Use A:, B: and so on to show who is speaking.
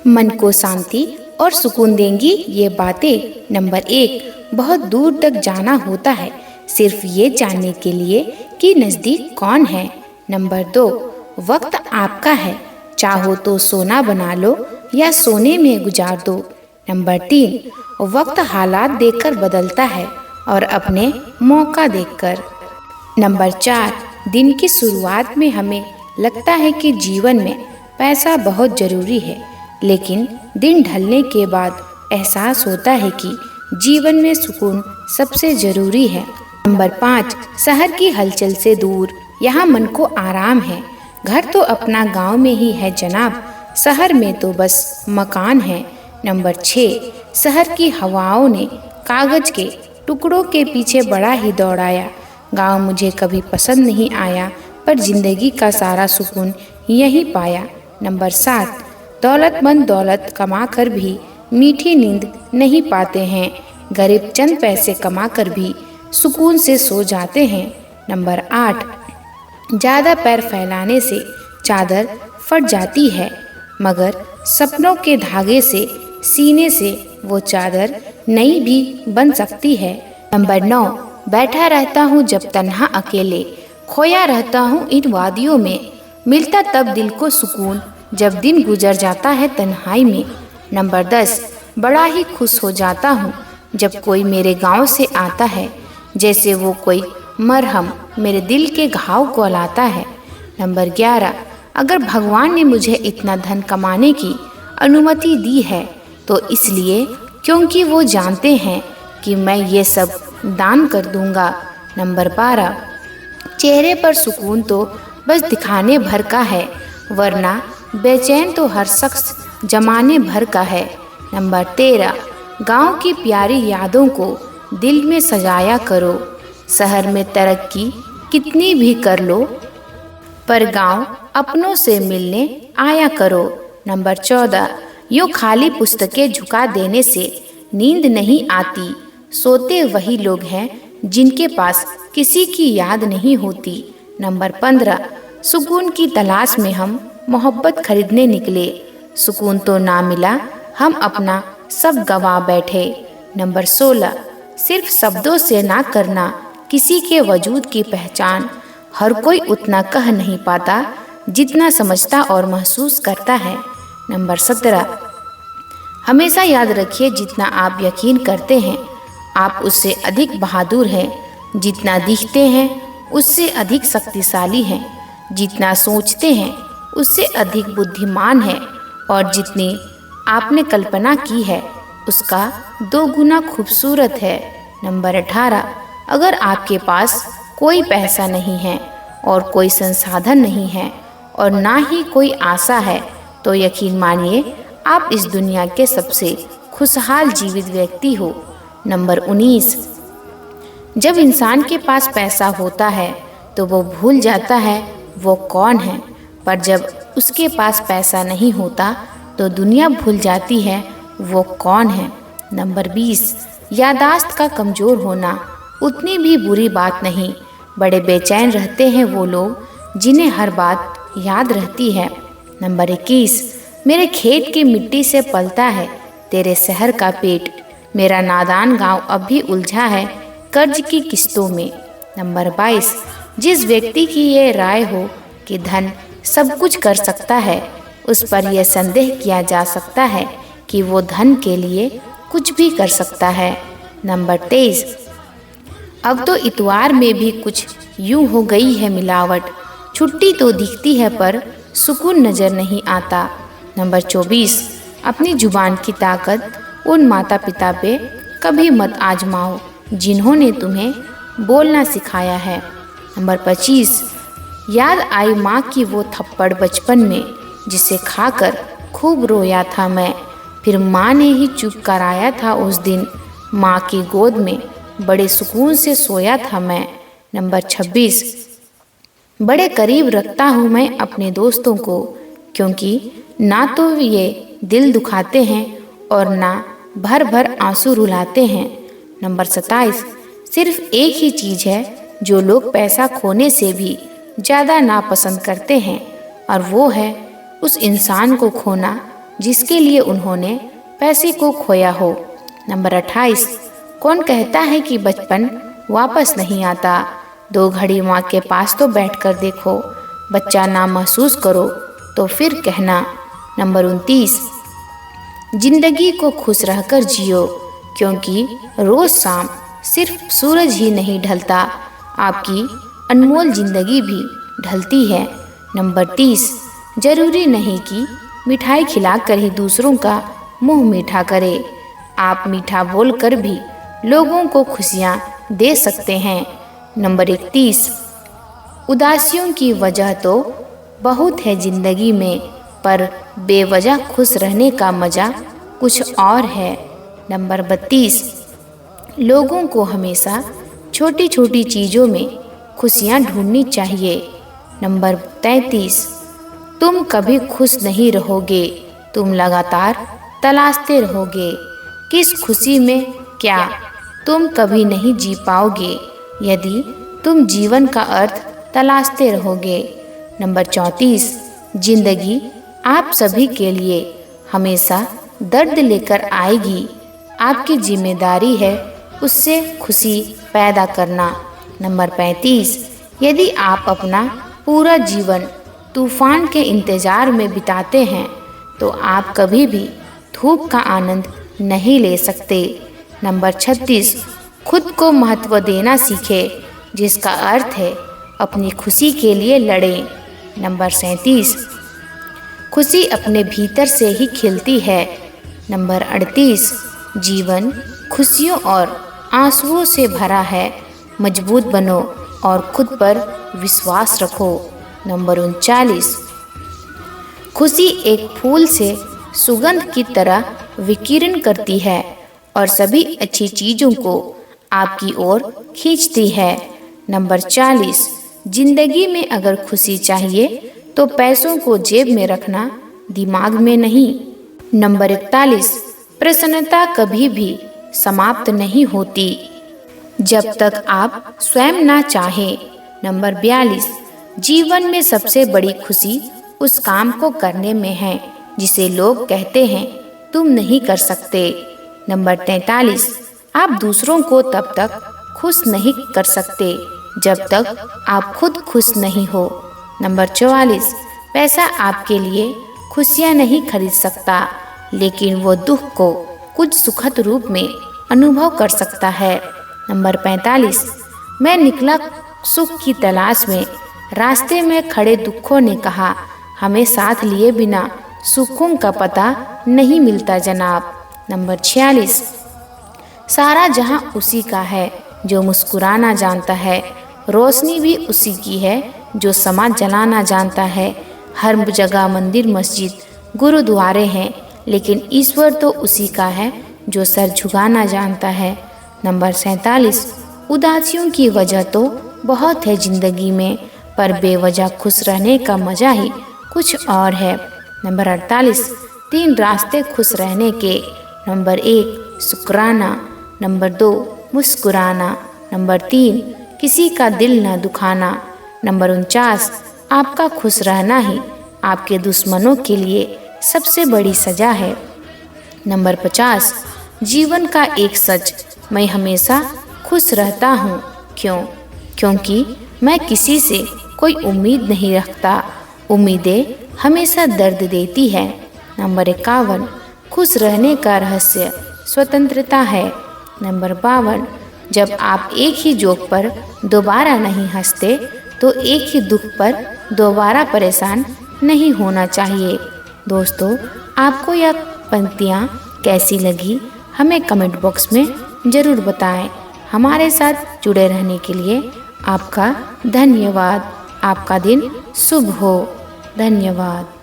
A: मन को शांति और सुकून देंगी ये बातें। नंबर 1, बहुत दूर तक जाना होता है सिर्फ ये जानने के लिए कि नज़दीक कौन है। नंबर 2, वक्त आपका है, चाहो तो सोना बना लो या सोने में गुजार दो। नंबर 3, वक्त हालात देखकर बदलता है और अपने मौका देखकर। नंबर 4, दिन की शुरुआत में हमें लगता है कि जीवन में पैसा बहुत ज़रूरी है, लेकिन दिन ढलने के बाद एहसास होता है कि जीवन में सुकून सबसे ज़रूरी है। नंबर 5, शहर की हलचल से दूर यहाँ मन को आराम है। घर तो अपना गांव में ही है जनाब, शहर में तो बस मकान है। नंबर 6, शहर की हवाओं ने कागज़ के टुकड़ों के पीछे बड़ा ही दौड़ाया। गांव मुझे कभी पसंद नहीं आया, पर जिंदगी का सारा सुकून यहीं पाया। नंबर 7, दौलतमंद दौलत कमाकर भी मीठी नींद नहीं पाते हैं, गरीब चंद पैसे कमाकर भी सुकून से सो जाते हैं। नंबर 8, ज़्यादा पैर फैलाने से चादर फट जाती है, मगर सपनों के धागे से सीने से वो चादर नई भी बन सकती है। नंबर 9, बैठा रहता हूँ जब तन्हा अकेले, खोया रहता हूँ इन वादियों में, मिलता तब दिल को सुकून जब दिन गुजर जाता है तन्हाई में। नंबर 10, बड़ा ही खुश हो जाता हूँ जब कोई मेरे गांव से आता है, जैसे वो कोई मरहम मेरे दिल के घाव को लाता है। नंबर 11, अगर भगवान ने मुझे इतना धन कमाने की अनुमति दी है तो इसलिए क्योंकि वो जानते हैं कि मैं ये सब दान कर दूंगा। नंबर 12, चेहरे पर सुकून तो बस दिखाने भर का है, वरना बेचैन तो हर शख्स जमाने भर का है। नंबर 13, गांव की प्यारी यादों को दिल में सजाया करो, शहर में तरक्की कितनी भी कर लो, पर गांव अपनों से मिलने आया करो। नंबर 14, यूँ खाली पुस्तकें झुका देने से नींद नहीं आती, सोते वही लोग हैं जिनके पास किसी की याद नहीं होती। नंबर 15, सुकून की तलाश में हम मोहब्बत खरीदने निकले, सुकून तो ना मिला, हम अपना सब गवा बैठे। नंबर 16, सिर्फ शब्दों से ना करना किसी के वजूद की पहचान, हर कोई उतना कह नहीं पाता जितना समझता और महसूस करता है। नंबर 17, हमेशा याद रखिए जितना आप यकीन करते हैं आप उससे अधिक बहादुर हैं, जितना दिखते हैं उससे अधिक शक्तिशाली हैं, जितना सोचते हैं उससे अधिक बुद्धिमान है, और जितनी आपने कल्पना की है उसका 2 गुना खूबसूरत है। नंबर 18, अगर आपके पास कोई पैसा नहीं है और कोई संसाधन नहीं है और ना ही कोई आशा है तो यकीन मानिए आप इस दुनिया के सबसे खुशहाल जीवित व्यक्ति हो। नंबर 19, जब इंसान के पास पैसा होता है तो वो भूल जाता है वो कौन है, पर जब उसके पास पैसा नहीं होता तो दुनिया भूल जाती है वो कौन है। नंबर 20, यादाश्त का कमज़ोर होना उतनी भी बुरी बात नहीं, बड़े बेचैन रहते हैं वो लोग जिन्हें हर बात याद रहती है। नंबर 21, मेरे खेत की मिट्टी से पलता है तेरे शहर का पेट, मेरा नादान गांव अब भी उलझा है कर्ज की किस्तों में। नंबर 22, जिस व्यक्ति की ये राय हो कि धन सब कुछ कर सकता है, उस पर यह संदेह किया जा सकता है कि वो धन के लिए कुछ भी कर सकता है। नंबर 23, अब तो इतवार में भी कुछ यूं हो गई है मिलावट, छुट्टी तो दिखती है पर सुकून नज़र नहीं आता। नंबर 24, अपनी जुबान की ताकत उन माता पिता पे कभी मत आजमाओ जिन्होंने तुम्हें बोलना सिखाया है। नंबर 25, याद आई माँ की वो थप्पड़ बचपन में जिसे खाकर खूब रोया था मैं, फिर माँ ने ही चुप कराया था उस दिन, माँ की गोद में बड़े सुकून से सोया था मैं। नंबर 26, बड़े करीब रखता हूँ मैं अपने दोस्तों को, क्योंकि ना तो ये दिल दुखाते हैं और ना भर भर आंसू रुलाते हैं। नंबर 27, सिर्फ एक ही चीज़ है जो लोग पैसा खोने से भी ज़्यादा नापसंद करते हैं, और वो है उस इंसान को खोना जिसके लिए उन्होंने पैसे को खोया हो। नंबर 28, कौन कहता है कि बचपन वापस नहीं आता? 2 घड़ी माँ के पास तो बैठकर देखो, बच्चा ना महसूस करो तो फिर कहना। नंबर 29, जिंदगी को खुश रहकर जियो, क्योंकि रोज शाम सिर्फ सूरज ही नहीं ढलता, आपकी अनमोल जिंदगी भी ढलती है। नंबर 30, जरूरी नहीं कि मिठाई खिलाकर ही दूसरों का मुंह मीठा करे, आप मीठा बोलकर भी लोगों को खुशियां दे सकते हैं। नंबर 31, उदासियों की वजह तो बहुत है जिंदगी में, पर बेवजह खुश रहने का मज़ा कुछ और है। नंबर 32, लोगों को हमेशा छोटी छोटी चीज़ों में खुशियाँ ढूंढनी चाहिए। नंबर 33, तुम कभी खुश नहीं रहोगे, तुम लगातार तलाशते रहोगे। किस खुशी में क्या तुम कभी नहीं जी पाओगे यदि तुम जीवन का अर्थ तलाशते रहोगे। नंबर 34, जिंदगी आप सभी के लिए हमेशा दर्द लेकर आएगी, आपकी जिम्मेदारी है उससे खुशी पैदा करना। नंबर 35, यदि आप अपना पूरा जीवन तूफान के इंतज़ार में बिताते हैं तो आप कभी भी धूप का आनंद नहीं ले सकते। नंबर 36, खुद को महत्व देना सीखें, जिसका अर्थ है अपनी खुशी के लिए लड़ें। नंबर 37, खुशी अपने भीतर से ही खिलती है। नंबर 38, जीवन खुशियों और आंसुओं से भरा है, मजबूत बनो और खुद पर विश्वास रखो। नंबर 39, खुशी एक फूल से सुगंध की तरह विकिरण करती है और सभी अच्छी चीज़ों को आपकी ओर खींचती है। नंबर 40, जिंदगी में अगर खुशी चाहिए तो पैसों को जेब में रखना, दिमाग में नहीं। नंबर 41, प्रसन्नता कभी भी समाप्त नहीं होती जब तक आप स्वयं ना चाहें। नंबर 42, जीवन में सबसे बड़ी खुशी उस काम को करने में है जिसे लोग कहते हैं तुम नहीं कर सकते। नंबर 43, आप दूसरों को तब तक खुश नहीं कर सकते जब तक आप खुद खुश नहीं हो। नंबर 44, पैसा आपके लिए खुशियाँ नहीं खरीद सकता, लेकिन वो दुख को कुछ सुखद रूप में अनुभव कर सकता है। नंबर 45, मैं निकला सुख की तलाश में, रास्ते में खड़े दुखों ने कहा हमें साथ लिए बिना सुखों का पता नहीं मिलता जनाब। नंबर 46, सारा जहां उसी का है जो मुस्कुराना जानता है, रोशनी भी उसी की है जो समाज जलाना जानता है। हर जगह मंदिर मस्जिद गुरुद्वारे हैं, लेकिन ईश्वर तो उसी का है जो सर झुकाना जानता है। नंबर 47, उदासियों की वजह तो बहुत है ज़िंदगी में, पर बेवजह खुश रहने का मज़ा ही कुछ और है। नंबर 48, 3 रास्ते खुश रहने के। नंबर 1, शुक्राना। नंबर 2, मुस्कुराना। नंबर 3, किसी का दिल न दुखाना। नंबर 49, आपका खुश रहना ही आपके दुश्मनों के लिए सबसे बड़ी सज़ा है। नंबर 50, जीवन का एक सच, मैं हमेशा खुश रहता हूँ। क्यों? क्योंकि मैं किसी से कोई उम्मीद नहीं रखता, उम्मीदें हमेशा दर्द देती है। नंबर 51, खुश रहने का रहस्य स्वतंत्रता है। नंबर 52, जब आप एक ही जोक पर दोबारा नहीं हंसते तो एक ही दुख पर दोबारा परेशान नहीं होना चाहिए। दोस्तों, आपको यह पंक्तियाँ कैसी लगी हमें कमेंट बॉक्स में ज़रूर बताएं। हमारे साथ जुड़े रहने के लिए आपका धन्यवाद। आपका दिन शुभ हो। धन्यवाद।